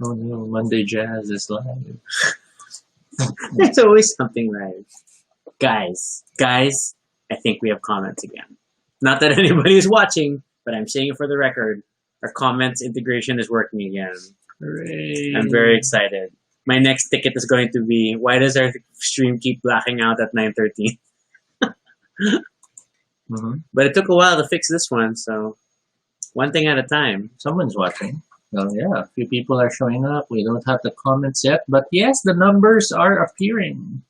Oh no, Monday Jazz is live. There's always something live. Guys, I think we have comments again. Not that anybody is watching, but I'm saying it for the record. Our comments integration is working again. Hooray. I'm very excited. My next ticket is going to be, why does our stream keep blacking out at 9:13? But it took a while to fix this one, so one thing at a time. Someone's watching. Well, yeah, a few people are showing up. We don't have the comments yet, but yes, the numbers are appearing.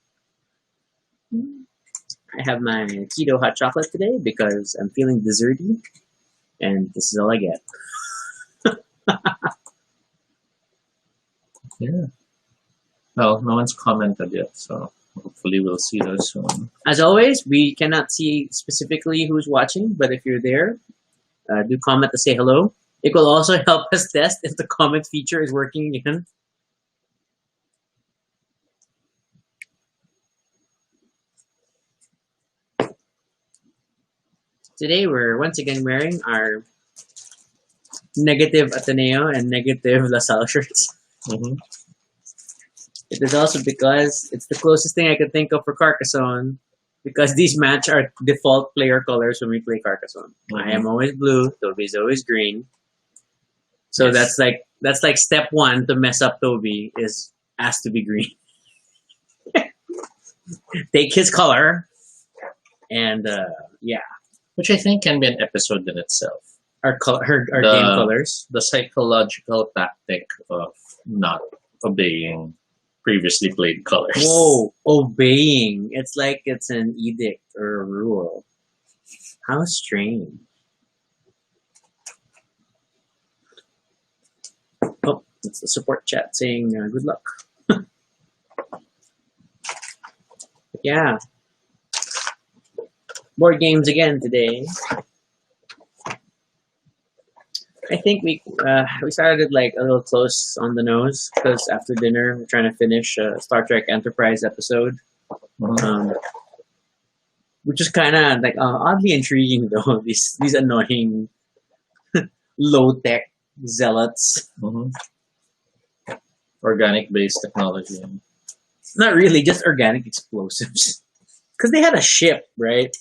I have my keto hot chocolate today because I'm feeling desserty, and this is all I get. Yeah. Well, no one's commented yet, so hopefully we'll see those soon. As always, we cannot see specifically who's watching, but if you're there, do comment to say hello. It will also help us test if the comment feature is working again. Today, we're once again wearing our negative Ateneo and negative LaSalle shirts. It is also because it's the closest thing I could think of for Carcassonne, because these match our default player colors when we play Carcassonne. I am always blue, Tobie's always green. So that's like step one to mess up Tobie is has to be green. Take his color, and yeah. Which I think can be an episode in itself. Our game colors. The psychological tactic of not obeying previously played colors. Whoa, obeying. It's like it's an edict or a rule. How strange. Oh, it's the support chat saying good luck. Yeah. Board games again today. I think we started like a little close on the nose because after dinner we're trying to finish a Star Trek Enterprise episode, which is kind of like oddly intriguing though. These annoying low tech zealots. Organic based technology. Not really, just organic explosives. Because they had a ship, right?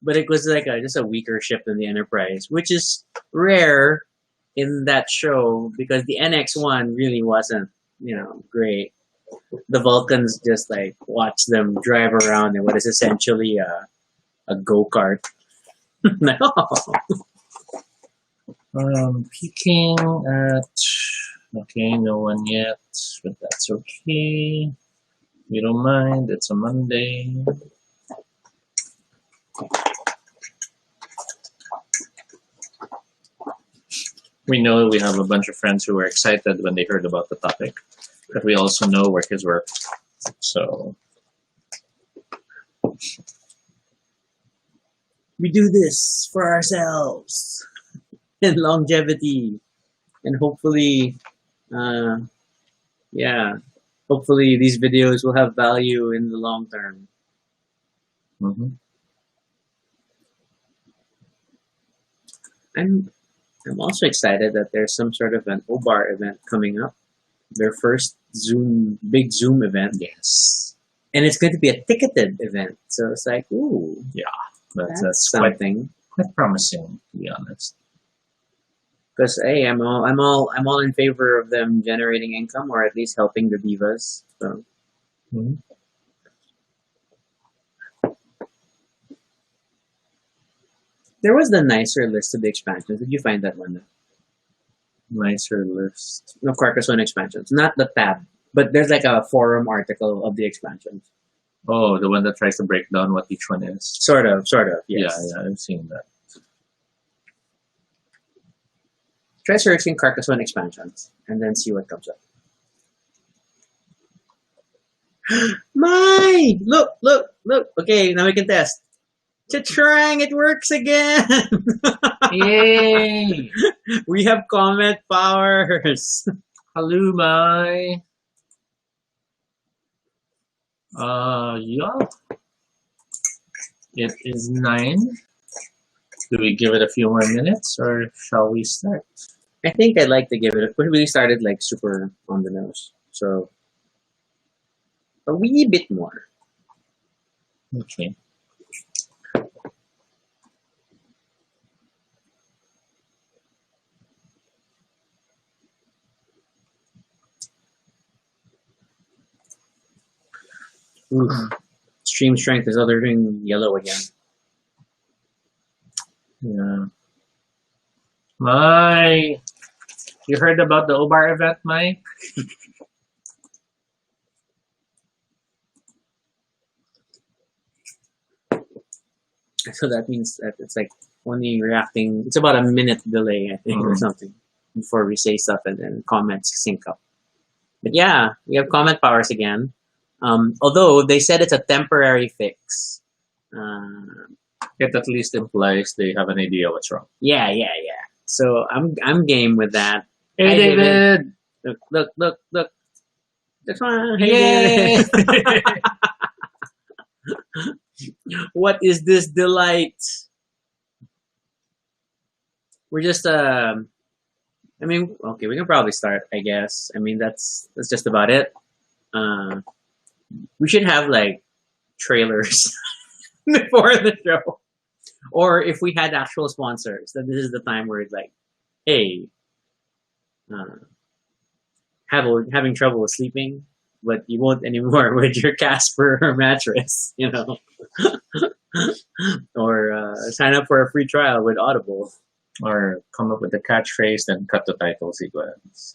But it was like just a weaker ship than the Enterprise, which is rare in that show because the NX-1 really wasn't, great. The Vulcans just like watch them drive around in what is essentially a go-kart. Peeking at, okay, no one yet, but that's okay. We don't mind, it's a Monday. We know we have a bunch of friends who were excited when they heard about the topic, but we also know work is work. So we do this for ourselves and longevity, and hopefully, hopefully these videos will have value in the long term. I'm also excited that there's some sort of an OBAR event coming up. Their first big Zoom event. Yes. And it's going to be a ticketed event. So it's like, ooh. Yeah. That's something. Quite promising, to be honest. Because hey, I'm all in favor of them generating income or at least helping the divas. So there was the nicer list of the expansions. Did you find that one? Nicer list. No, Carcassonne expansions. Not the tab, but there's like a forum article of the expansions. Oh, the one that tries to break down what each one is. Sort of, yes. Yeah, I've seen that. Try searching Carcassonne expansions and then see what comes up. Look. Okay, now we can test. Cha-trang, it works again! Yay! We have comment powers. Hello, my. Yeah. It is 9. Do we give it a few more minutes or shall we start? I think I'd like to give it. We started like super on the nose, so a wee bit more. Okay. Oof. Stream strength is turning yellow again. Yeah. My, you heard about the Obar event, Mike? So that means that it's like only reacting. It's about a minute delay, I think, or Mhm. something, before we say stuff and then comments sync up. But yeah, we have comment powers again. Although they said it's a temporary fix. It at least implies they have an idea what's wrong. Yeah. So I'm game with that. Hey, Hi, David! Look. This one. Hey, Yay! David. What is this delight? We're just I mean, okay, we can probably start, I guess. I mean, that's just about it. We should have like trailers before the show, or if we had actual sponsors, then this is the time where it's like, hey, having trouble with sleeping, but you won't anymore with your Casper mattress, you know, or sign up for a free trial with Audible. Or come up with a catchphrase, then cut the title sequence.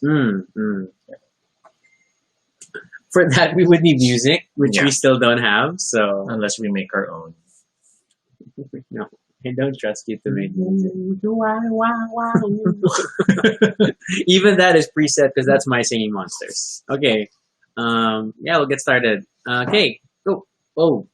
For that, we would need music, which Yeah. we still don't have. So Unless we make our own. no, I don't trust you to make music. Even that is preset because that's my singing monsters. Okay, yeah, we'll get started. Okay, oh,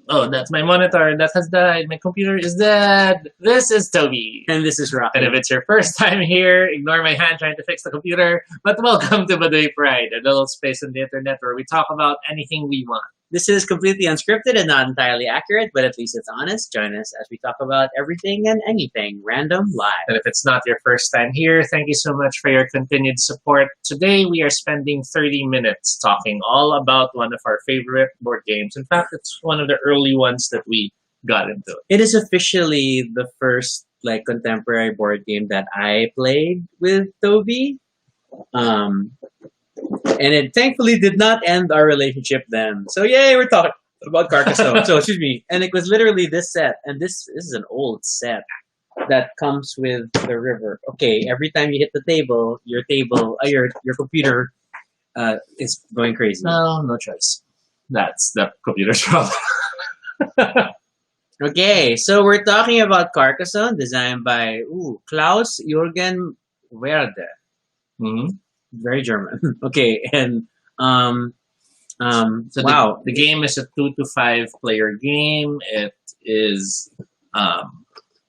Oh, that's my monitor. That has died. My computer is dead. This is Tobie. and this is Rocky. And if it's your first time here, ignore my hand trying to fix the computer. But welcome to Baduy Pride, a little space on the internet where we talk about anything we want. This is completely unscripted and not entirely accurate, but at least it's honest. Join us as we talk about everything and anything, random, live. And if it's not your first time here, thank you so much for your continued support. Today we are spending 30 minutes talking all about one of our favorite board games. In fact, it's one of the early ones that we got into. It is officially the first like contemporary board game that I played with Tobie. And it thankfully did not end our relationship then. So yay, we're talking about Carcassonne. So excuse me. And it was literally this set, and this is an old set that comes with the river. Okay, every time you hit the table, your computer is going crazy. No choice. That's the computer's problem. Okay, so we're talking about Carcassonne, designed by Klaus-Jürgen Werde. Mhm. Very German. Okay, and So wow, the game is a 2 to 5 player game. It is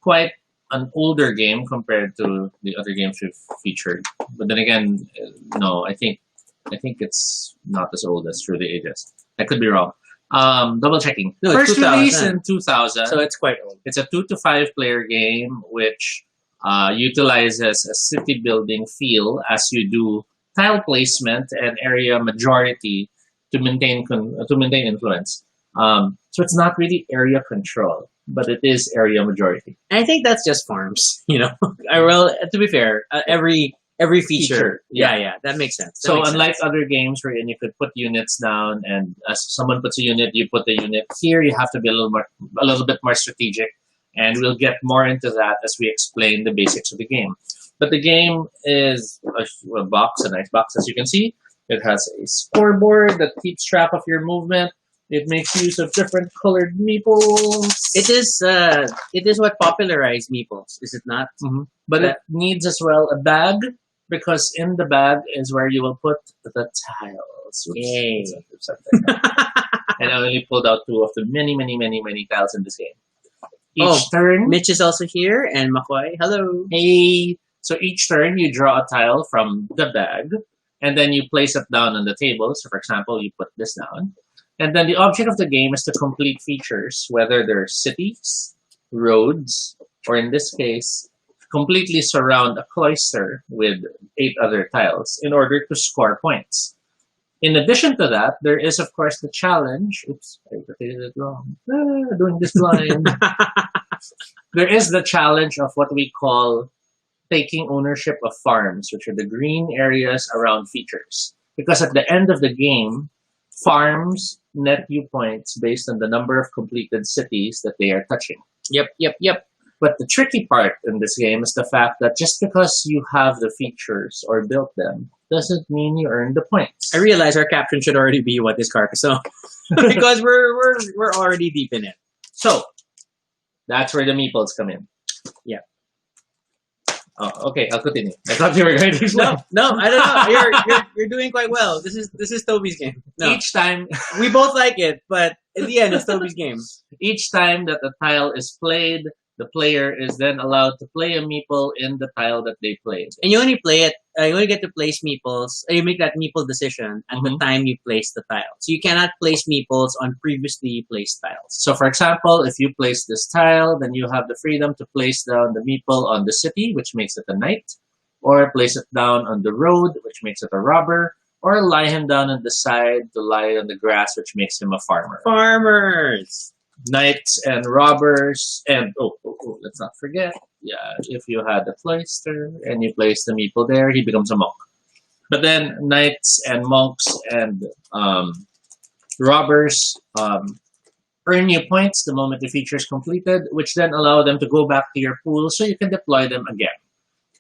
quite an older game compared to the other games we've featured. But then again, no, I think it's not as old as Through the Ages. I could be wrong. Double checking. No, it's First release 2000. in 2000. so it's quite old. It's a 2 to 5 player game which utilizes a city building feel as you do tile placement and area majority to maintain influence. So it's not really area control, but it is area majority. And I think that's just farms, you know. Well, to be fair, every feature, yeah, that makes sense. That So makes unlike sense. other games wherein you could put units down, and as someone puts a unit, you put the unit. Here, you have to be a little bit more strategic, and we'll get more into that as we explain the basics of the game. But the game is a box, a nice box, as you can see. It has a scoreboard that keeps track of your movement. It makes use of different colored meeples. It is what popularized meeples, is it not? But it needs as well a bag, because in the bag is where you will put the tiles. Yay. And I only pulled out 2 of the many tiles in this game. Each Oh, turn, Mitch is also here, and McCoy. Hello. hey. So each turn you draw a tile from the bag, and then you place it down on the table. So for example, you put this down. And then the object of the game is to complete features, whether they're cities, roads, or in this case, completely surround a cloister with 8 other tiles in order to score points. In addition to that, there is, of course, the challenge. Oops, I did it wrong. Doing this blind. There is the challenge of what we call taking ownership of farms, which are the green areas around features. Because at the end of the game, farms net you points based on the number of completed cities that they are touching. Yep. But the tricky part in this game is the fact that just because you have the features or built them doesn't mean you earn the points. I realize our caption should already be what is Carcassonne because we're already deep in it. So that's where the meeples come in. Yeah. Oh, okay, I'll continue. I thought you were going to explain. No, I don't know. You're doing quite well. This is Tobie's game. No. Each time we both like it, but in the end, it's Tobie's game. Each time that a tile is played, the player is then allowed to play a meeple in the tile that they played. And you only play it. You only get to place meeples. You make that meeple decision at the time you place the tile. So you cannot place meeples on previously placed tiles. So, for example, if you place this tile, then you have the freedom to place down the meeple on the city, which makes it a knight, or place it down on the road, which makes it a robber, or lie him down on the side to lie on the grass, which makes him a farmer. Farmers! Knights and robbers, and let's not forget, if you had a cloister and you place the meeple there, he becomes a monk. But then knights and monks and robbers earn you points the moment the feature is completed, which then allow them to go back to your pool so you can deploy them again.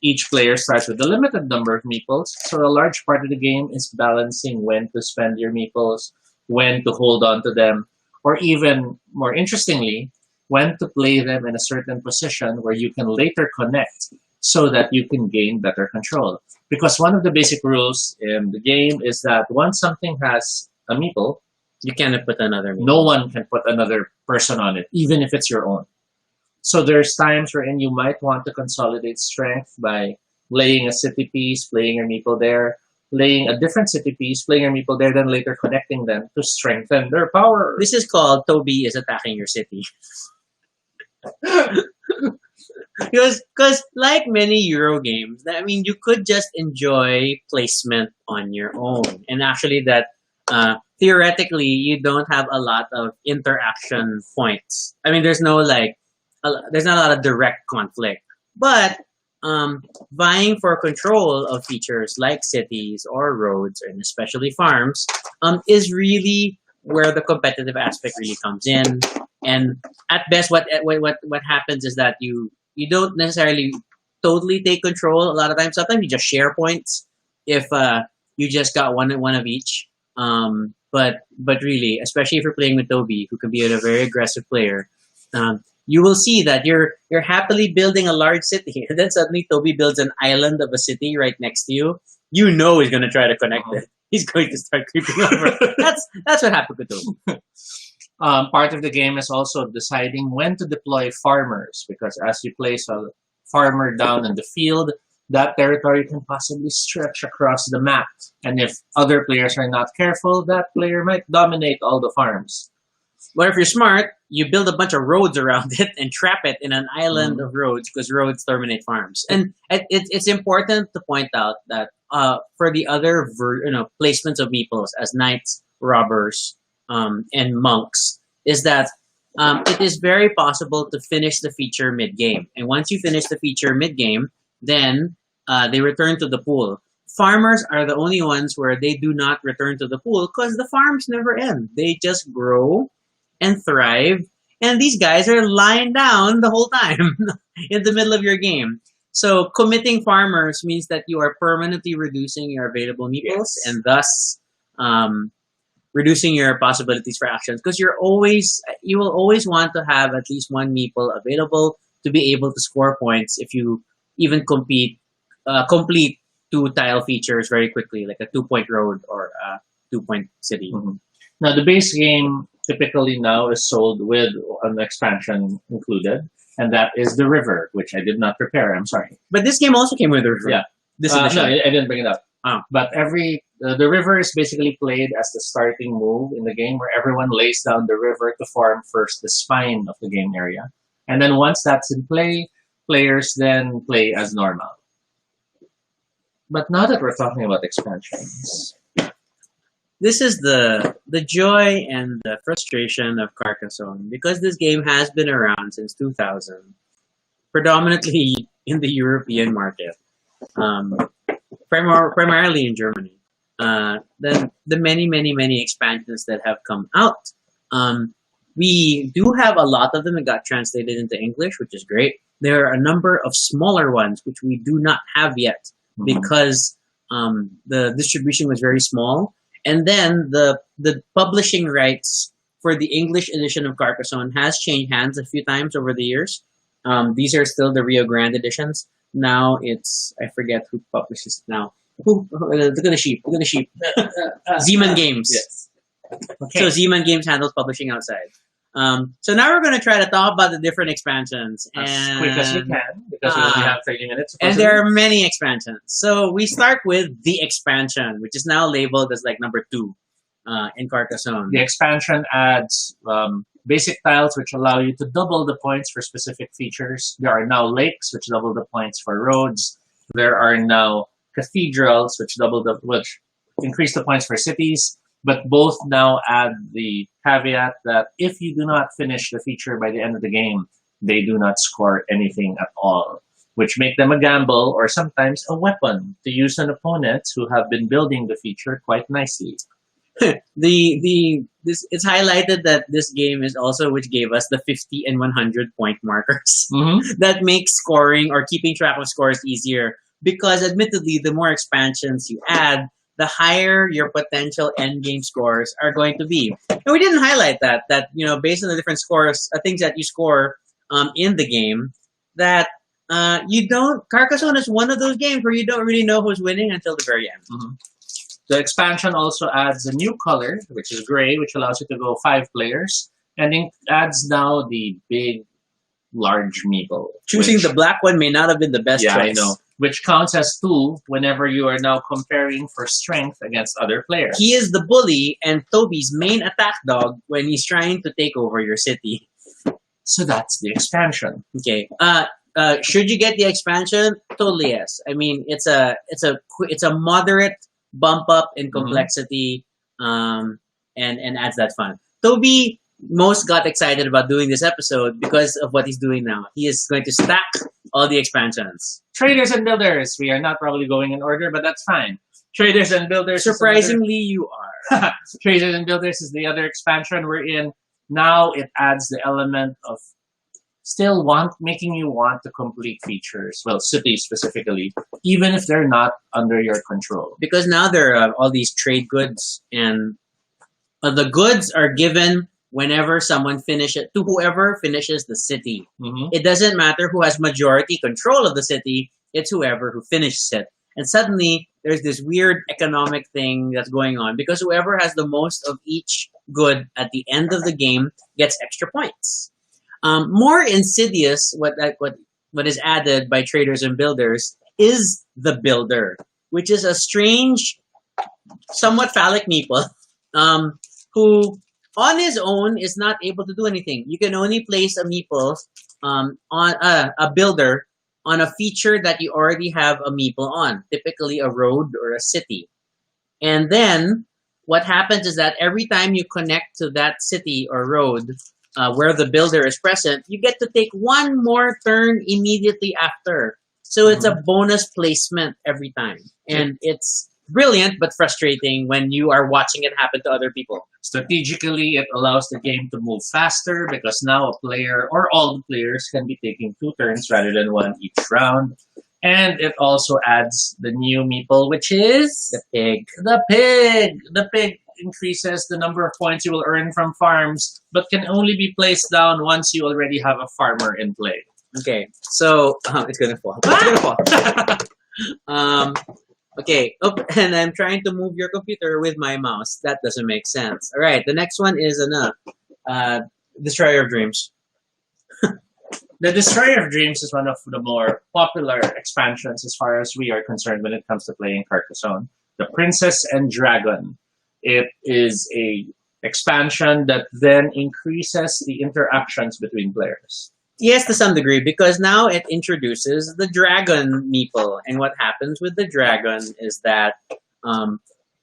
Each player starts with a limited number of meeples, so a large part of the game is balancing when to spend your meeples, when to hold on to them, or even more interestingly, when to play them in a certain position where you can later connect so that you can gain better control. Because one of the basic rules in the game is that once something has a meeple, you cannot put another meeple. No one can put another person on it, even if it's your own. So there's times wherein you might want to consolidate strength by laying a city piece, playing your meeple there, laying a different city piece, playing your meeple there, then later connecting them to strengthen their power. This is called Tobie is attacking your city. Because like many Euro games, I mean, you could just enjoy placement on your own. And actually that, theoretically, you don't have a lot of interaction points. I mean, there's not a lot of direct conflict. But vying for control of features like cities or roads, and especially farms, is really where the competitive aspect really comes in. And at best, what happens is that you don't necessarily totally take control. A lot of times, sometimes you just share points if you just got one of each. But really, especially if you're playing with Tobie, who can be a very aggressive player, you will see that you're happily building a large city, and then suddenly Tobie builds an island of a city right next to you. You know he's going to try to connect it. He's going to start creeping over. That's what happened with Tobie. Part of the game is also deciding when to deploy farmers, because as you place a farmer down in the field, that territory can possibly stretch across the map. And if other players are not careful, that player might dominate all the farms. But if you're smart, you build a bunch of roads around it and trap it in an island of roads, because roads terminate farms. And it's important to point out that for the other placements of meeples as knights, robbers, and monks, is that it is very possible to finish the feature mid-game. And once you finish the feature mid-game, then they return to the pool. Farmers are the only ones where they do not return to the pool because the farms never end. They just grow and thrive, and these guys are lying down the whole time in the middle of your game. So committing farmers means that you are permanently reducing your available meeples, and thus reducing your possibilities for actions, because you will always want to have at least one meeple available to be able to score points if you even complete 2 tile features very quickly, like a 2-point road or a 2-point city. Now, the base game typically now is sold with an expansion included, and that is the river, which I did not prepare. I'm sorry. But this game also came with the river. Yeah. No, I didn't bring it up. Oh. But the river is basically played as the starting move in the game, where everyone lays down the river to form first the spine of the game area. And then once that's in play, players then play as normal. But now that we're talking about expansions, This is the joy and the frustration of Carcassonne because this game has been around since 2000, predominantly in the European market, um, primarily in Germany. The many expansions that have come out. We do have a lot of them that got translated into English, which is great. There are a number of smaller ones which we do not have yet because the distribution was very small. And then the publishing rights for the English edition of Carcassonne has changed hands a few times over the years. These are still the Rio Grande editions. Now it's, I forget who publishes it now. Look at the sheep. Look at the sheep. Zeman Games. yes. Okay. So Zeman Games handles publishing outside. So now we're going to try to talk about the different expansions. As quick as we can, because we only have 30 minutes. And there are many expansions. So we start with the expansion, which is now labeled as like number 2 in Carcassonne. The expansion adds basic tiles, which allow you to double the points for specific features. There are now lakes, which double the points for roads. There are now cathedrals, which increase the points for cities. But both now add the caveat that if you do not finish the feature by the end of the game, they do not score anything at all, which make them a gamble or sometimes a weapon to use on opponents who have been building the feature quite nicely. It's highlighted that this game is also which gave us the 50 and 100 point markers that makes scoring or keeping track of scores easier because admittedly the more expansions you add, the higher your potential endgame scores are going to be. And we didn't highlight that based on the different scores, things that you score in the game, that Carcassonne is one of those games where you don't really know who's winning until the very end. The expansion also adds a new color, which is gray, which allows you to go 5 players, and it adds now the big, large meeple. Choosing the black one may not have been the best choice. Yeah, I know. Which counts as 2 whenever you are now comparing for strength against other players. He is the bully and Tobie's main attack dog when he's trying to take over your city. So that's the expansion. Okay. Should you get the expansion? Totally yes. I mean, it's a moderate bump up in complexity, and adds that fun. Tobie most got excited about doing this episode because of what he's doing now. He is going to stack all the expansions. Traders and builders. We are not probably going in order, but that's fine. Traders and builders. Surprisingly, you are. Traders and builders is the other expansion we're in. Now it adds the element of still making you want to complete features. Well, cities specifically, even if they're not under your control. Because now there are all these trade goods, and the goods are given whenever someone finishes, to whoever finishes the city. It doesn't matter who has majority control of the city, it's whoever who finishes it. And suddenly, there's this weird economic thing that's going on because whoever has the most of each good at the end of the game gets extra points. More insidious, what is added by traders and builders is the builder, which is a strange, somewhat phallic meeple, who on his own is not able to do anything. You can only place a meeple on a builder on a feature that you already have a meeple on, typically a road or a city. And then what happens is that every time you connect to that city or road where the builder is present, you get to take one more turn immediately after. So it's a bonus placement every time. And it's brilliant but frustrating when you are watching it happen to other people. Strategically, it allows the game to move faster because now a player or all the players can be taking 2 turns rather than 1 each round. And it also adds the new meeple, which is the pig. The pig. The pig increases the number of points you will earn from farms, but can only be placed down once you already have a farmer in play. Okay, so it's gonna fall. It's gonna fall. Okay, and I'm trying to move your computer with my mouse. That doesn't make sense. All right, the next one is Destroyer of Dreams. The Destroyer of Dreams is one of the more popular expansions as far as we are concerned when it comes to playing Carcassonne. The Princess and Dragon. It is a expansion that then increases the interactions between players. Yes, to some degree, because now it introduces the dragon meeple. And what happens with the dragon is that um,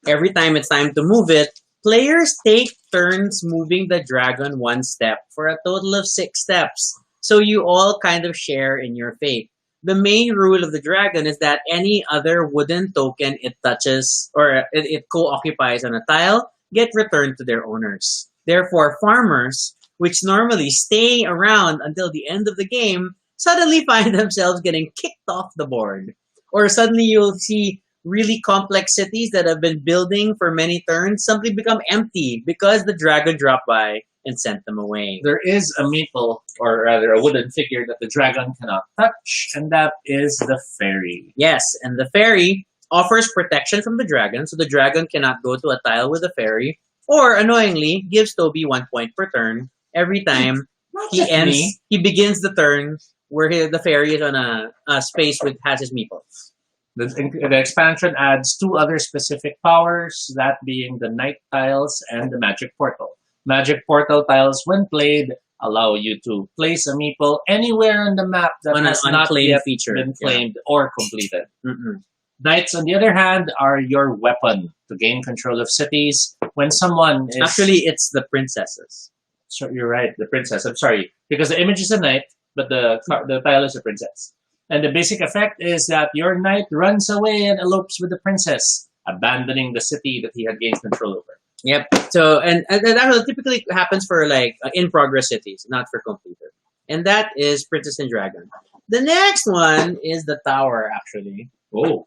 every time it's time to move it, players take turns moving the dragon one step for a total of 6 steps. So you all kind of share in your fate. The main rule of the dragon is that any other wooden token it touches or it co-occupies on a tile get returned to their owners. Therefore, farmers which normally stay around until the end of the game, suddenly find themselves getting kicked off the board. Or suddenly you'll see really complex cities that have been building for many turns suddenly become empty because the dragon dropped by and sent them away. There is a meeple, or rather a wooden figure that the dragon cannot touch, and that is the fairy. Yes, and the fairy offers protection from the dragon, so the dragon cannot go to a tile with the fairy, or annoyingly gives Tobie 1 point per turn every time he begins the turn where the fairy is on a space with has his meeples. The expansion adds 2 other specific powers, that being the night tiles and the magic portal. Magic portal tiles, when played, allow you to place a meeple anywhere on the map that On an has not unclaimed yet feature. been claimed or completed. Mm-mm. Knights, on the other hand, are your weapon to gain control of cities. When someone is... Actually, it's the princesses. So you're right, the princess. I'm sorry, because the image is a knight, but the tile is a princess. And the basic effect is that your knight runs away and elopes with the princess, abandoning the city that he had gained control over. Yep. So and that typically happens for like in progress cities, not for completed. And that is Princess and Dragon. The next one is the tower. Actually, Oh,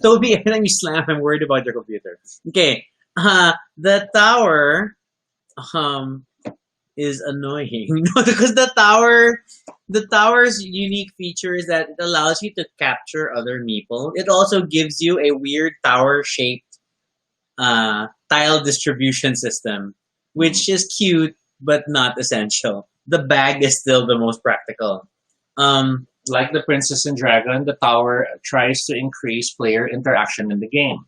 Tobie, let me slam. I'm worried about your computer. Okay. The tower is annoying because the tower's unique feature is that it allows you to capture other meeple. It also gives you a weird tower-shaped tile distribution system, which is cute but not essential. The bag is still the most practical. like the Princess and Dragon, the tower tries to increase player interaction in the game.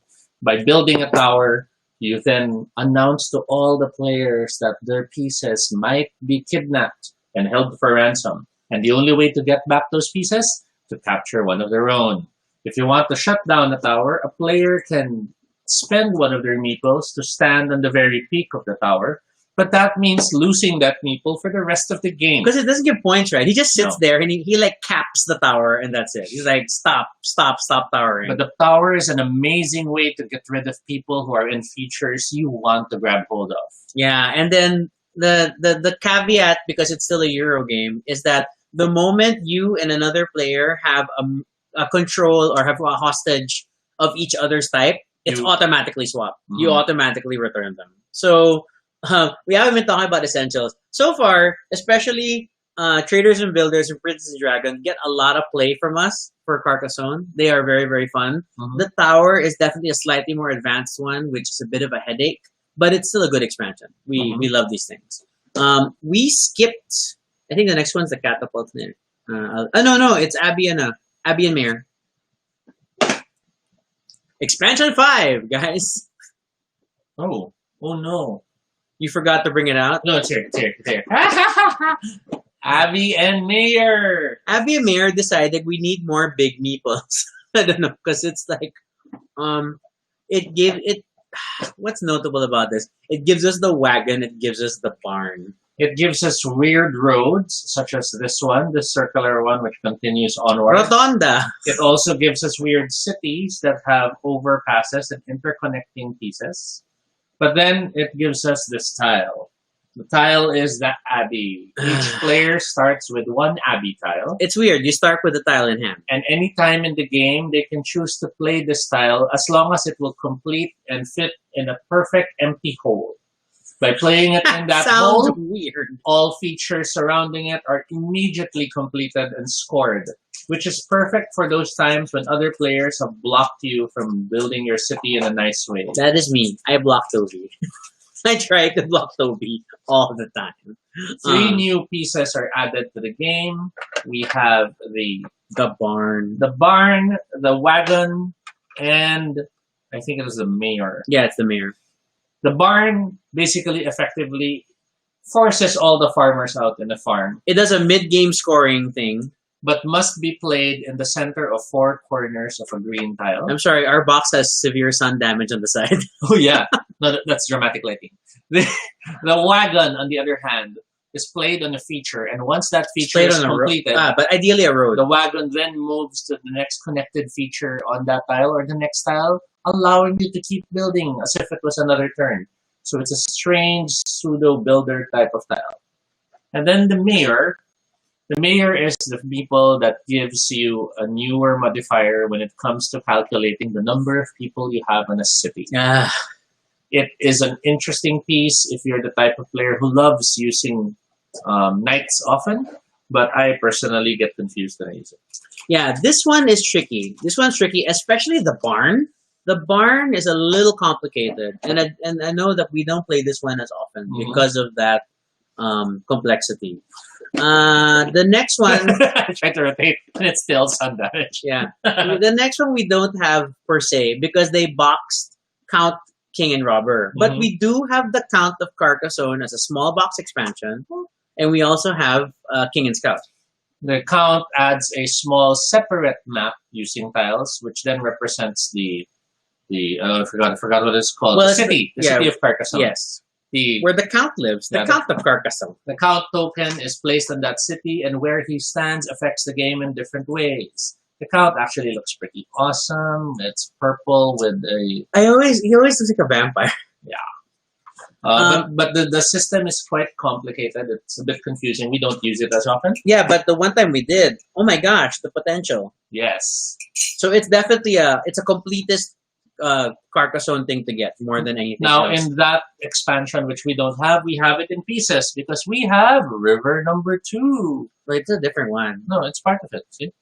By building a tower, you then announce to all the players that their pieces might be kidnapped and held for ransom. And the only way to get back those pieces, to capture one of their own. If you want to shut down a tower, a player can spend one of their meeples to stand on the very peak of the tower, but that means losing that meeple for the rest of the game. Because it doesn't give points, right? He just sits No. there and he like caps the tower and that's it. He's like, stop towering. But the tower is an amazing way to get rid of people who are in features you want to grab hold of. Yeah, and then the caveat, because it's still a Euro game, is that the moment you and another player have a control or have a hostage of each other's type, it's You- automatically swapped. You Mhm. automatically return them. So we haven't been talking about essentials. So far, especially Traders and Builders and Princess and Dragon get a lot of play from us for Carcassonne. They are very, very fun. Mhm. The Tower is definitely a slightly more advanced one, which is a bit of a headache, but it's still a good expansion. We love these things. We skipped. I think the next one's the Catapult. No, it's Abby and Mare. Expansion 5, guys. Oh no. You forgot to bring it out. No, it's here. Abby and Mayor. Abby and Mare decided we need more big meeples. I don't know, because it's like, what's notable about this? It gives us the wagon, it gives us the barn. It gives us weird roads, such as this one, this circular one, which continues onward. Rotonda. It also gives us weird cities that have overpasses and interconnecting pieces. But then it gives us this tile. The tile is the Abbey. Each player starts with one Abbey tile. It's weird. You start with the tile in hand. And any time in the game, they can choose to play this tile as long as it will complete and fit in a perfect empty hole. By playing it in that Sounds hole, weird. all features surrounding it are immediately completed and scored, which is perfect for those times when other players have blocked you from building your city in a nice way. That is me. I block Tobie. I try to block Tobie all the time. 3 new pieces are added to the game. We have the barn. barn, the wagon, and I think it was the mayor. Yeah, it's the Mare. The barn basically effectively forces all the farmers out in the farm, It does a mid-game scoring thing. but must be played in the center of four corners of a green tile. I'm sorry, our box has severe sun damage on the side. Oh yeah, no, that's dramatic lighting. The, the wagon, on the other hand, is played on a feature, and once that feature Played is on a road. completed, But ideally a road. the wagon then moves to the next connected feature on that tile or the next tile, allowing you to keep building as if it was another turn. So it's a strange pseudo builder type of tile. And then the mayor. The mayor is the people that gives you a newer modifier when it comes to calculating the number of people you have in a city. Ah, It is an interesting piece if you're the type of player who loves using knights often, but I personally get confused when I use it. yeah, this one is tricky. This one's tricky, especially the barn. The barn is a little complicated, and I know that we don't play this one as often Mhm. because of that complexity. The next one, I try to rotate, and it's still sun damage. yeah, the next one we don't have per se because they boxed Count, King, and Robber. But Mhm. we do have the Count of Carcassonne as a small box expansion, and we also have King and Scout. The count adds a small separate map using tiles, which then represents the I forgot what it's called. Well, The it's city, the yeah, city of Carcassonne. Yes, The where the Count lives, the Yeah, Count of Carcassonne. The count token is placed on that city, and where he stands affects the game in different ways. The count actually looks pretty awesome. It's purple with a He always looks like a vampire. but the system is quite complicated. It's a bit confusing. We don't use it as often. Yeah, but the one time we did, oh my gosh, the potential. Yes. So it's definitely a completist Carcassonne thing to get more than anything Now else. in that expansion, which we don't have, we have it in pieces because we have River number 2. But it's a different one. No, it's part of it. See?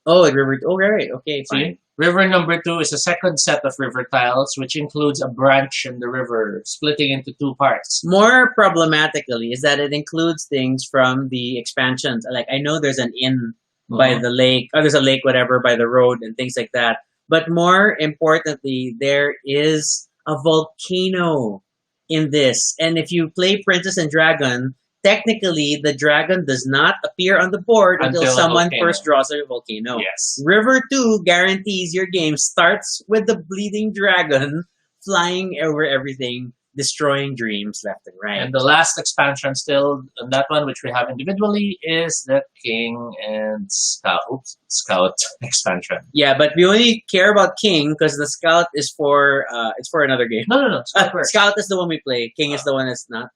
Oh, it river. Oh, right. Okay, See? fine. River number 2 is a second set of river tiles, which includes a branch in the river, splitting into 2 parts. More problematically is that it includes things from the expansions. Like I know there's an inn by Mhm. the lake, or there's a lake, whatever, by the road and things like that. But more importantly, there is a volcano in this. And if you play Princess and Dragon, technically the dragon does not appear on the board until Until a someone volcano. first draws a volcano. Yes. River 2 guarantees your game starts with the bleeding dragon flying over everything, destroying dreams left and right. And the last expansion still, and that one which we have individually, is the King and Scout expansion. Yeah, but we only care about King because the Scout is for it's for another game. No. Scout first. Scout is the one we play. King is the one that's not.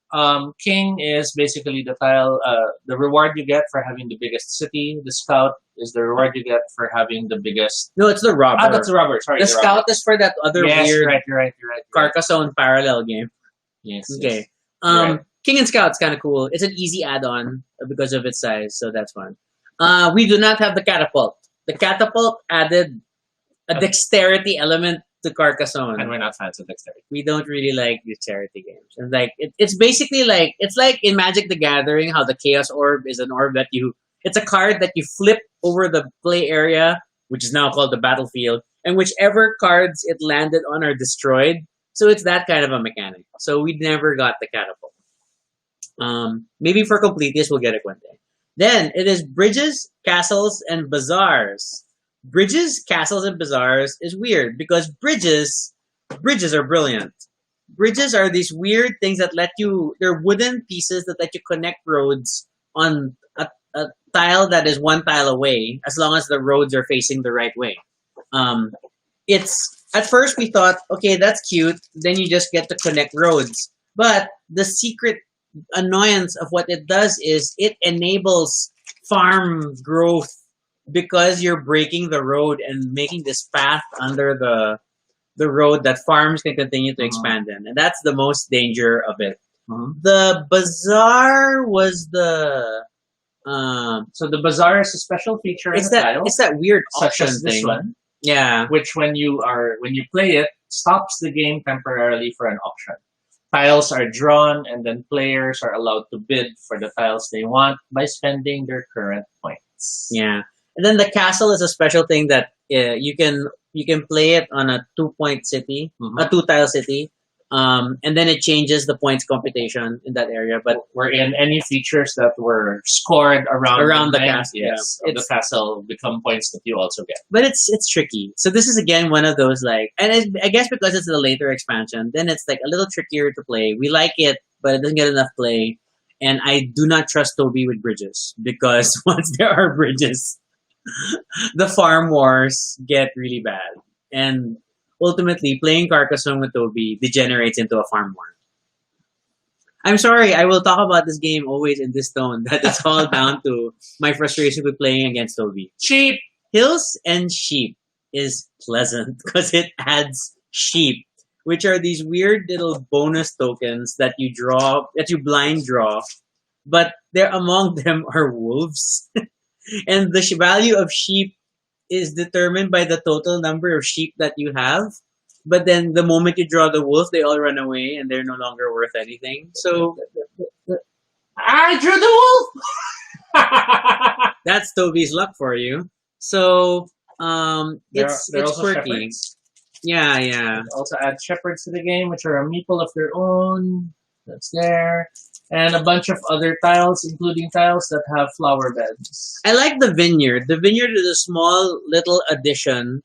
King is basically the tile, the reward you get for having the biggest city. The Scout is the reward you get for having the biggest. No, it's the robber. That's the robber. Sorry, The the Scout robber. is for that other Yes, weird you're right. Carcassonne parallel game. Yes. Okay. Right. King and Scout's kind of cool. It's an easy add-on because of its size, so that's fun. We do not have the catapult. The catapult added a dexterity element to Carcassonne. And we're not fans of dexterity. We don't really like dexterity games. And like it's basically like it's like in Magic the Gathering how the Chaos Orb is an orb that it's a card that you flip over the play area, which is now called the battlefield, and whichever cards it landed on are destroyed. So it's that kind of a mechanic. So we never got the catapult. Maybe for completists we'll get it one day. Then it is bridges, castles, and bazaars. Bridges, castles, and bazaars is weird because bridges are brilliant. Bridges are these weird things that they're wooden pieces that let you connect roads on a tile that is one tile away, as long as the roads are facing the right way. At first we thought, okay, that's cute. Then you just get to connect roads. But the secret annoyance of what it does is it enables farm growth because you're breaking the road and making this path under the road that farms can continue to expand in. And that's the most danger of it. The bazaar was so the bazaar is a special feature in it's the tile, that weird such auction as this thing. one, Yeah. which when you play it, stops the game temporarily for an auction. Tiles are drawn, and then players are allowed to bid for the tiles they want by spending their current points. Yeah. And then the castle is a special thing that you can You can play it on a 2-point city, a 2-tile city, and then it changes the points computation in that area. But wherein any features that were scored around the nine, castle, yes, of the castle become points that you also get. but it's tricky. So this is again one of those like, and I guess because it's a later expansion, then it's like a little trickier to play. We like it, but it doesn't get enough play. And I do not trust Tobie with bridges because once there are bridges, the farm wars get really bad. And ultimately, playing Carcassonne with Tobie degenerates into a farm war. I'm sorry, I will talk about this game always in this tone. That it's all down to my frustration with playing against Tobie. Sheep! Hills and Sheep is pleasant because it adds sheep, which are these weird little bonus tokens that you draw, that you blind draw, but there among them are wolves. And the value of sheep is determined by the total number of sheep that you have. But then the moment you draw the wolves, they all run away and they're no longer worth anything. So I drew the wolf! that's Tobie's luck for you. So it's quirky. Shepherds. Yeah. You also add shepherds to the game, which are a meeple of their own. That's there. And a bunch of other tiles, including tiles that have flower beds. I like the vineyard. The vineyard is a small little addition,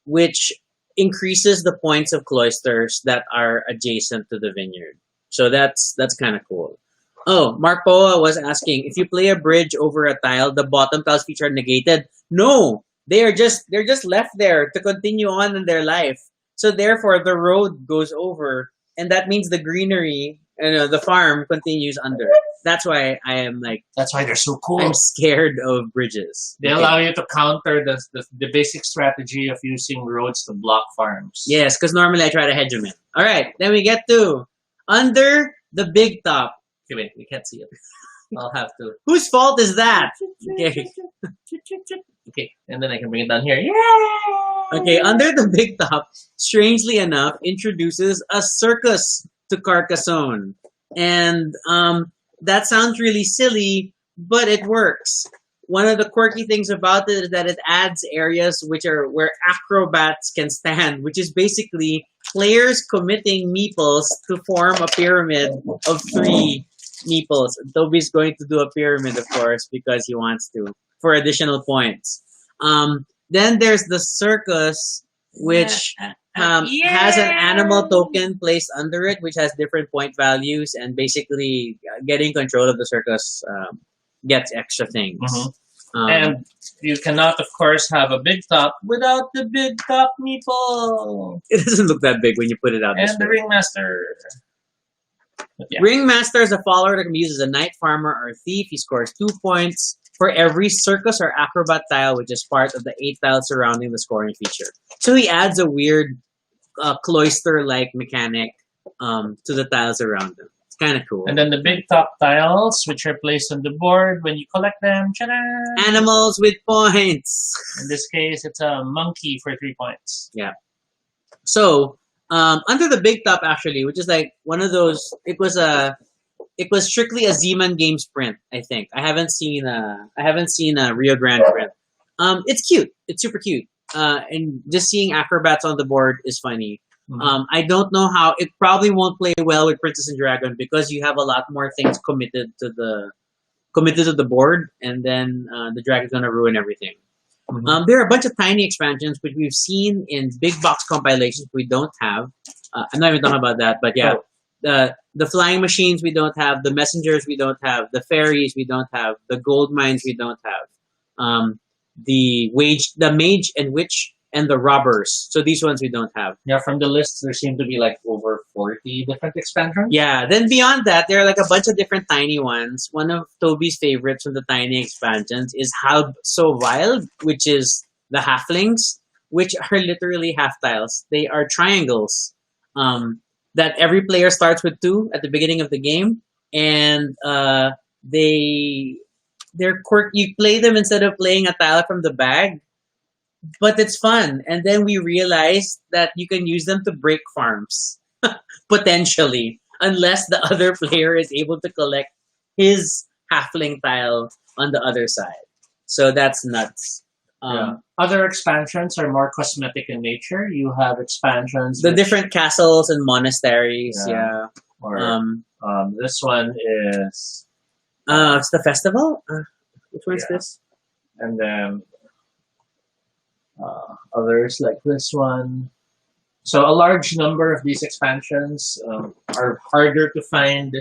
which increases the points of cloisters that are adjacent to the vineyard. So that's kind of cool. Oh, Mark Poa was asking, if you play a bridge over a tile, the bottom tiles feature are negated. No, they're just left there to continue on in their life. So therefore, the road goes over, and that means the greenery, the farm continues under. That's why I am like. That's why they're so cool. I'm scared of bridges. They allow you to counter the basic strategy of using roads to block farms. Yes, because normally I try to hedge them in. All right, then we get to under the big top. Okay, wait, we can't see it. I'll have to. Whose fault is that? Okay. Okay, and then I can bring it down here. Yay! Okay, under the big top, strangely enough, introduces a circus to Carcassonne. And that sounds really silly, but it works. One of the quirky things about it is that it adds areas where acrobats can stand, which is basically players committing meeples to form a pyramid of 3 meeples. Tobie's going to do a pyramid, of course, because he wants to, for additional points. Then there's the circus, which has an animal token placed under it, which has different point values, and basically getting control of the circus gets extra things. And you cannot, of course, have a big top without the big top meeple. It doesn't look that big when you put it out. And the ringmaster. Yeah. Ringmaster is a follower that can be used as a knight, farmer, or thief. He scores 2 points for every circus or acrobat tile, which is part of the 8 tiles surrounding the scoring feature. So he adds a weird cloister-like mechanic to the tiles around him. It's kind of cool. And then the big top tiles, which are placed on the board, when you collect them, ta-da! Animals with points. In this case, it's a monkey for 3 points. Yeah. So under the big top, actually, which is like one of those, it was strictly a Z-Man Games print. I think I haven't seen a Rio Grande print. It's cute. It's super cute. And just seeing acrobats on the board is funny. I don't know how it probably won't play well with Princess and Dragon because you have a lot more things committed to the board, and then the dragon's gonna ruin everything. There are a bunch of tiny expansions which we've seen in big box compilations we don't have. I'm not even talking about that, but yeah, the flying machines we don't have, the messengers we don't have, the fairies we don't have, the gold mines we don't have, the mage and witch and the robbers. So these ones we don't have. Yeah, from the list there seem to be like over 40 different expansions. Yeah, then beyond that, there are like a bunch of different tiny ones. One of Tobie's favorites from the tiny expansions is How So Wild, which is the halflings, which are literally half tiles. They are triangles that every player starts with 2 at the beginning of the game, and they're quirky. You play them instead of playing a tile from the bag, but it's fun. And then we realized that you can use them to break farms, potentially, unless the other player is able to collect his halfling tile on the other side. So that's nuts. Other expansions are more cosmetic in nature. You have expansions. The different castles and monasteries. Yeah. Or, this one is. It's the festival. Which one's this? And then others like this one. So a large number of these expansions are harder to find,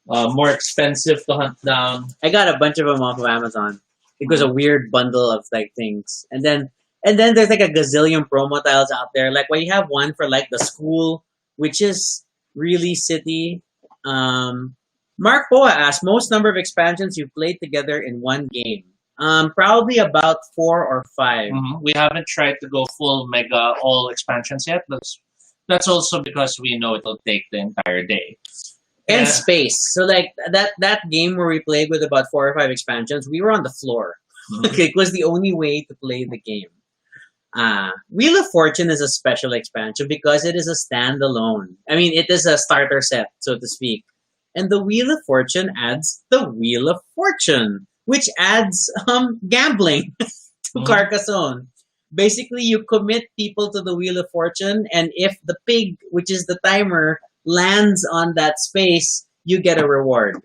more expensive to hunt down. I got a bunch of them off of Amazon. It was a weird bundle of like things, and then there's like a gazillion promo tiles out there. Like when you have one for like the school, which is really city. Mark Poa asked, most number of expansions you've played together in one game. Probably about 4 or 5. We haven't tried to go full mega all expansions yet. That's also because we know it'll take the entire day. And space. So like that game where we played with about 4 or 5 expansions, we were on the floor. It was the only way to play the game. Wheel of Fortune is a special expansion because it is a standalone. I mean, it is a starter set, so to speak. And the Wheel of Fortune adds the Wheel of Fortune, which adds gambling to Carcassonne. Basically, you commit people to the Wheel of Fortune, and if the pig, which is the timer, lands on that space, you get a reward.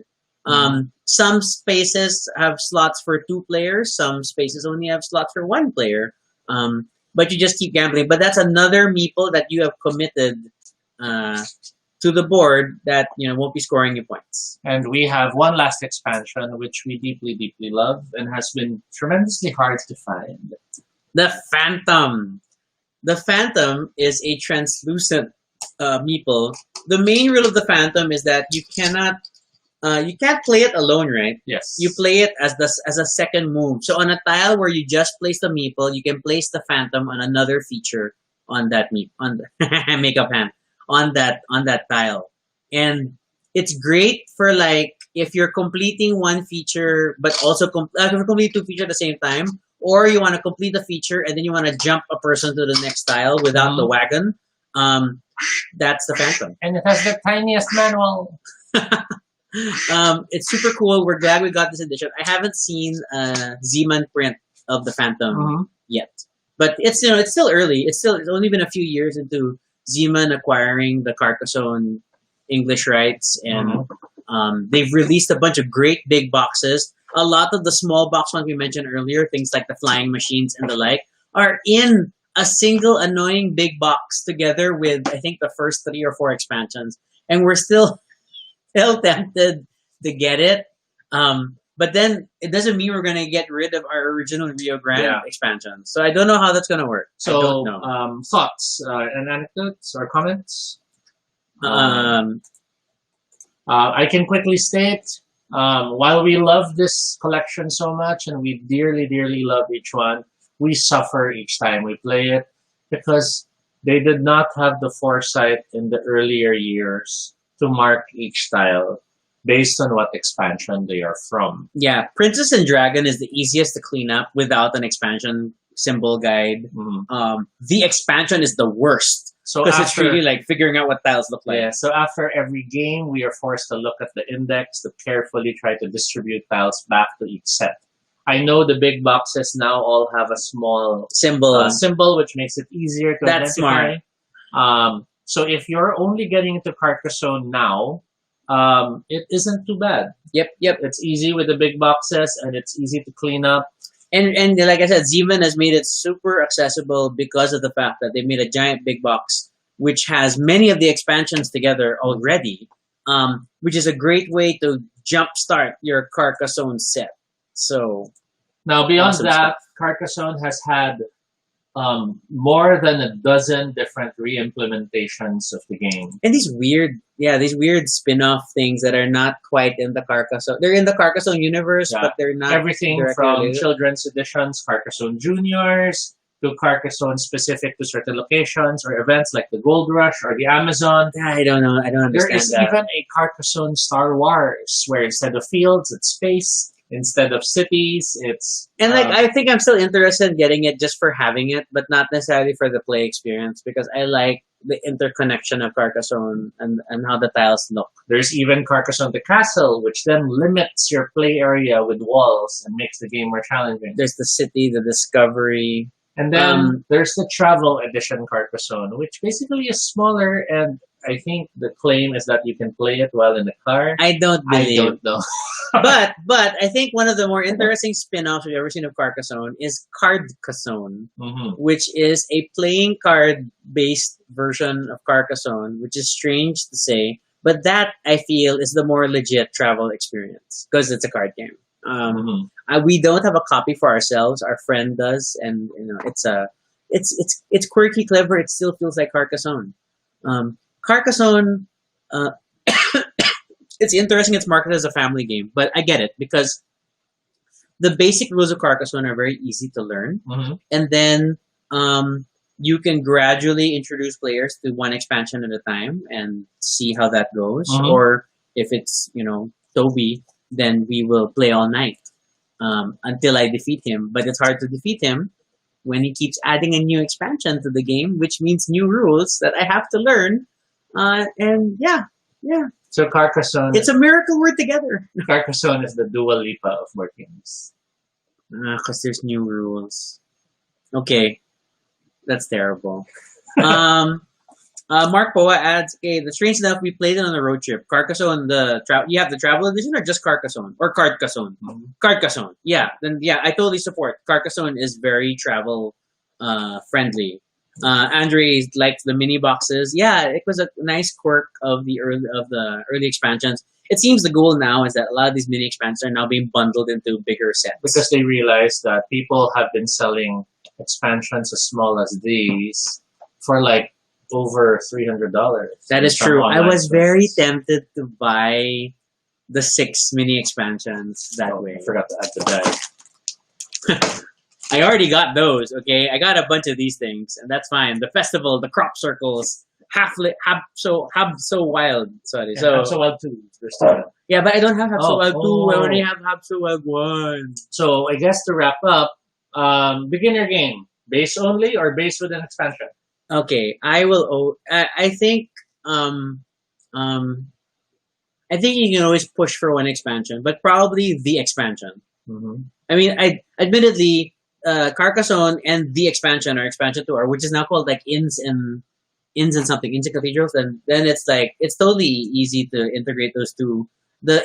Some spaces have slots for 2 players. Some spaces only have slots for 1 player. But you just keep gambling. But that's another meeple that you have committed to the board that won't be scoring you points. And we have one last expansion which we deeply, deeply love and has been tremendously hard to find. The Phantom. The Phantom is a translucent meeple. The main rule of the Phantom is that you can't play it alone, right? Yes. You play it as a second move. So on a tile where you just place the meeple, you can place the Phantom on another feature on that on the makeup hand on that tile. And it's great for like if you're completing one feature but also complete 2 features at the same time, or you want to complete the feature and then you want to jump a person to the next tile without the wagon. That's the Phantom. And it has the tiniest manual. It's super cool. We're glad we got this edition. I haven't seen a Zeman print of the Phantom yet, but it's still early. It's only been a few years into Zeman acquiring the Carcassonne English rights, and they've released a bunch of great big boxes. A lot of the small box ones we mentioned earlier, things like the flying machines and the like, are in a single annoying big box together with I think the first 3 or 4 expansions, and we're still tempted to get it. But then it doesn't mean we're going to get rid of our original Rio Grande expansion. So I don't know how that's going to work. So I don't know. Thoughts and anecdotes or comments? I can quickly state, while we love this collection so much and we dearly, dearly love each one, we suffer each time we play it because they did not have the foresight in the earlier years to mark each tile based on what expansion they are from. Yeah, Princess and Dragon is the easiest to clean up without an expansion symbol guide. The expansion is the worst. So because it's really like figuring out what tiles look like. Yeah, so after every game, we are forced to look at the index to carefully try to distribute tiles back to each set. I know the big boxes now all have a small symbol, which makes it easier to identify. Smart. So if you're only getting into Carcassonne now, it isn't too bad. Yep. It's easy with the big boxes, and it's easy to clean up. And like I said, Zeman has made it super accessible because of the fact that they made a giant big box, which has many of the expansions together already, which is a great way to jumpstart your Carcassonne set. So now beyond that, Carcassonne has had more than a dozen different re-implementations of the game. And these weird spin-off things that are not quite in the Carcassonne. They're in the Carcassonne universe, but they're not. Everything from children's editions, Carcassonne Juniors, to Carcassonne specific to certain locations or events like the Gold Rush or the Amazon. I don't know. I don't understand There is even a Carcassonne Star Wars where instead of fields, it's space. Instead of cities, it's And like I think I'm still interested in getting it just for having it, but not necessarily for the play experience because I like the interconnection of Carcassonne and how the tiles look. there's even Carcassonne the Castle, which then limits your play area with walls and makes the game more challenging. There's the city, the discovery. And then there's the travel edition Carcassonne, which basically is smaller, and I think the claim is that you can play it while in the car. I don't I believe. don't know. but I think one of the more interesting spin-offs we've ever seen of Carcassonne is Carcassonne, which is a playing card based version of Carcassonne, which is strange to say, but that I feel is the more legit travel experience because it's a card game. We don't have a copy for ourselves. Our friend does, and it's quirky, clever. It still feels like Carcassonne. Carcassonne. It's interesting. It's marketed as a family game, but I get it because the basic rules of Carcassonne are very easy to learn, and then you can gradually introduce players to one expansion at a time and see how that goes. Or if it's Tobie, then we will play all night until I defeat him. But it's hard to defeat him when he keeps adding a new expansion to the game, which means new rules that I have to learn. And yeah. So Carcassonne, It's a miracle we're together. Carcassonne is the Dua Lipa of board games. Because there's new rules. Okay, that's terrible. Mark Poa adds, okay, the strange enough, we played it on a road trip. Carcassonne, you have the travel edition or just Carcassonne? Or Carcassonne? Carcassonne, yeah. Then yeah, I totally support. Carcassonne is very travel friendly. Andre liked the mini boxes. Yeah, it was a nice quirk of the early expansions. It seems the goal now is that a lot of these mini expansions are now being bundled into bigger sets. Because they realize that people have been selling expansions as small as these for like over $300. That is true. I was very tempted to buy the 6 mini expansions that way. I forgot to add the die. I already got those, okay? I got a bunch of these things, and that's fine. The festival, the crop circles, Hab so wild. Sorry. Yeah, Hab so wild 2. There's 2. Yeah, but I don't have Hab so wild 2. I only have Hab so wild 1. So I guess to wrap up, beginner game, base only or base with an expansion? Okay, I will. I think. I think you can always push for one expansion, but probably the expansion. I mean, admittedly, Carcassonne and the expansion or expansion 2, or which is now called like Inns and something, Inns and Cathedrals. Then it's like it's totally easy to integrate those two. The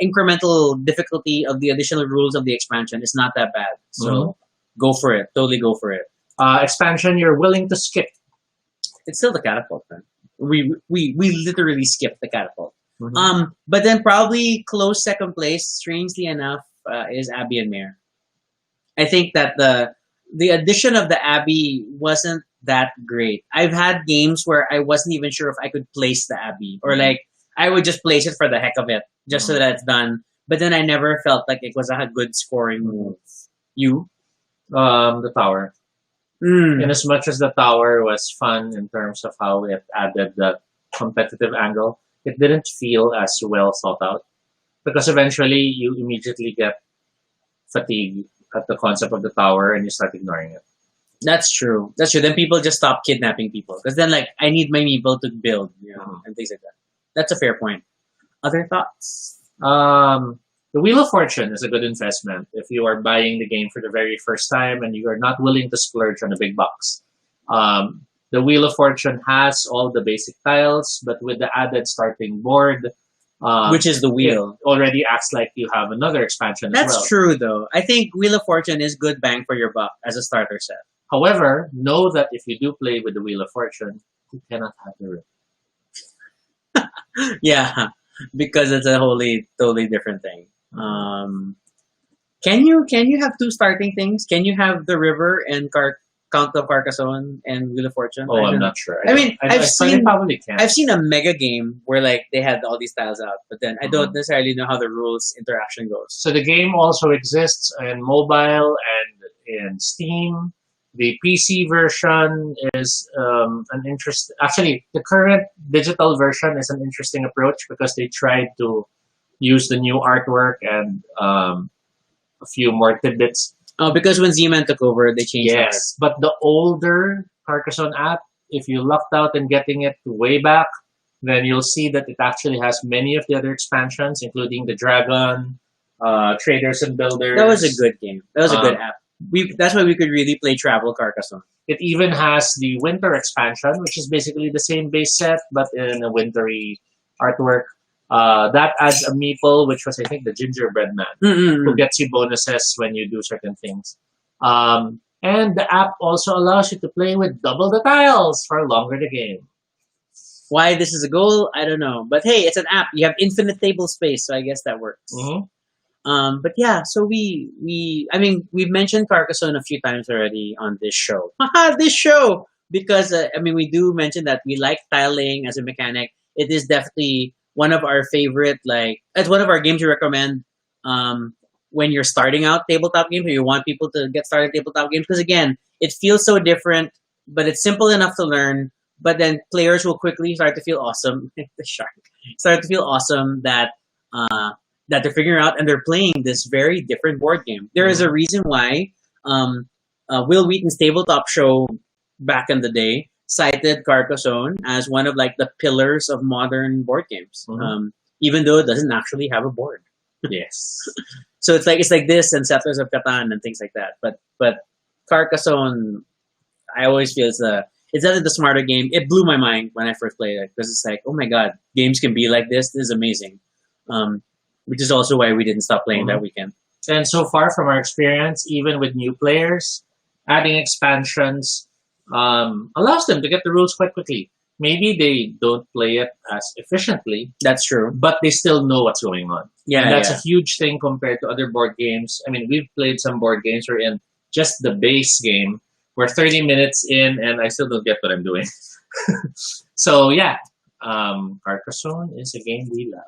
incremental difficulty of the additional rules of the expansion is not that bad. So go for it. Totally go for it. Expansion you're willing to skip. It's still the catapult then. We literally skipped the catapult. But then probably close second place, strangely enough, is Abbey and Mayor. I think that the addition of the Abbey wasn't that great. I've had games where I wasn't even sure if I could place the Abbey, or like I would just place it for the heck of it, just so that it's done. But then I never felt like it was a good scoring move. You? The Tower. In as much as the Tower was fun in terms of how it added the competitive angle, it didn't feel as well thought out. Because eventually you immediately get fatigue at the concept of the Tower and you start ignoring it. That's true. Then people just stop kidnapping people. Because then like, I need my people to build, and things like that. That's a fair point. Other thoughts? The Wheel of Fortune is a good investment if you are buying the game for the very first time and you are not willing to splurge on a big box. The Wheel of Fortune has all the basic tiles, but with the added starting board, which is the wheel, it already acts like you have another expansion as well. That's true, though. I think Wheel of Fortune is good bang for your buck as a starter set. However, know that if you do play with the Wheel of Fortune, you cannot have the river. Yeah, because it's a totally different thing. Can you have 2 starting things? Can you have the river and Count of Carcassonne and Wheel of Fortune? Oh, I'm not sure. I've seen a mega game where like they had all these tiles out, but then I don't necessarily know how the rules interaction goes. So the game also exists in mobile and in Steam. The PC version is an interest. Actually, the current digital version is an interesting approach because they tried to use the new artwork and a few more tidbits. Oh, because when Z-Man took over, they changed it. Yes, but the older Carcassonne app, if you lucked out in getting it way back, then you'll see that it actually has many of the other expansions, including the Dragon, Traders and Builders. That was a good game. That was a good Um, app. That's why we could really play Travel Carcassonne. It even has the Winter expansion, which is basically the same base set, but in a wintry artwork. That adds a meeple, which was, I think, the gingerbread man, who gets you bonuses when you do certain things. And the app also allows you to play with double the tiles for longer the game. Why this is a goal, I don't know. But hey, it's an app. You have infinite table space, so I guess that works. But yeah, so I mean, we've mentioned Carcassonne a few times already on this show. This show! Because, I mean, we do mention that we like tile laying as a mechanic. It is definitely one of our favorite, it's one of our games we recommend when you're starting out tabletop games, or you want people to get started tabletop games. Because again, it feels so different, but it's simple enough to learn. But then players will quickly start to feel awesome. The shark start to feel awesome that that they're figuring out, and they're playing this very different board game. There is a reason why Will Wheaton's tabletop show back in the day cited Carcassonne as one of the pillars of modern board games, even though it doesn't actually have a board. Yes. So it's like this and Settlers of Catan and things like that. But Carcassonne, I always feel it's definitely the smarter game. It blew my mind when I first played it because it's like, oh my god, games can be like this. This is amazing. Which is also why we didn't stop playing that weekend. And so far from our experience, even with new players, adding expansions allows them to get the rules quite quickly. Maybe they don't play it as efficiently. That's true. But they still know what's going on. Yeah, and that's a huge thing compared to other board games. I mean, we've played some board games where in just the base game, we're 30 minutes in and I still don't get what I'm doing. So yeah, Carcassonne is a game we love.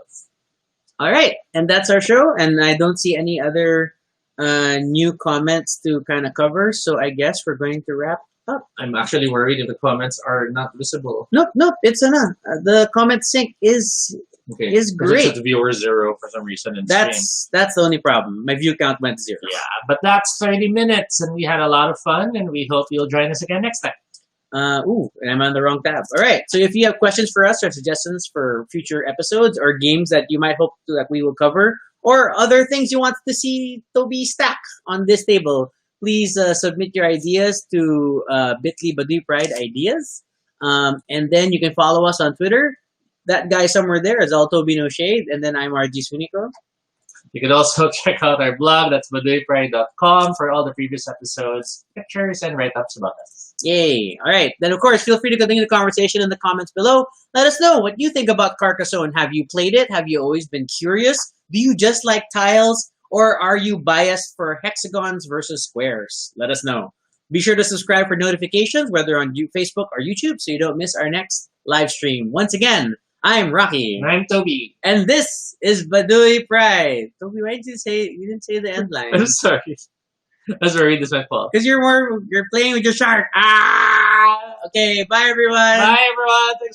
All right, and that's our show. And I don't see any other new comments to kind of cover. So I guess we're going to wrap up. I'm actually worried if the comments are not visible. Nope, it's enough. The comment sync is great. It's viewer 0 for some reason in stream. That's the only problem. My view count went 0. Yeah, but that's 30 minutes, and we had a lot of fun, and we hope you'll join us again next time. And I'm on the wrong tab. All right, so if you have questions for us or suggestions for future episodes or games that you might hope that we will cover, or other things you want to see Tobie stack on this table, please submit your ideas to bit.ly Baduy Pride Ideas. And then you can follow us on Twitter. That guy somewhere there is all Tobie No Shade, and then I'm RG Sunico. You can also check out our blog, that's baduypride.com, for all the previous episodes, pictures, and write-ups about us. Yay! All right. Then, of course, feel free to continue the conversation in the comments below. Let us know what you think about Carcassonne. Have you played it? Have you always been curious? Do you just like tiles? Or are you biased for hexagons versus squares? Let us know. Be sure to subscribe for notifications, whether on Facebook or YouTube, so you don't miss our next live stream. Once again, I'm Rocky. And I'm Tobie. And this is Baduy Pride. Tobie, why did you didn't say the end line? I'm sorry. That's where this is my fault. Because you're playing with your shark. Okay, bye everyone. Bye everyone. Thanks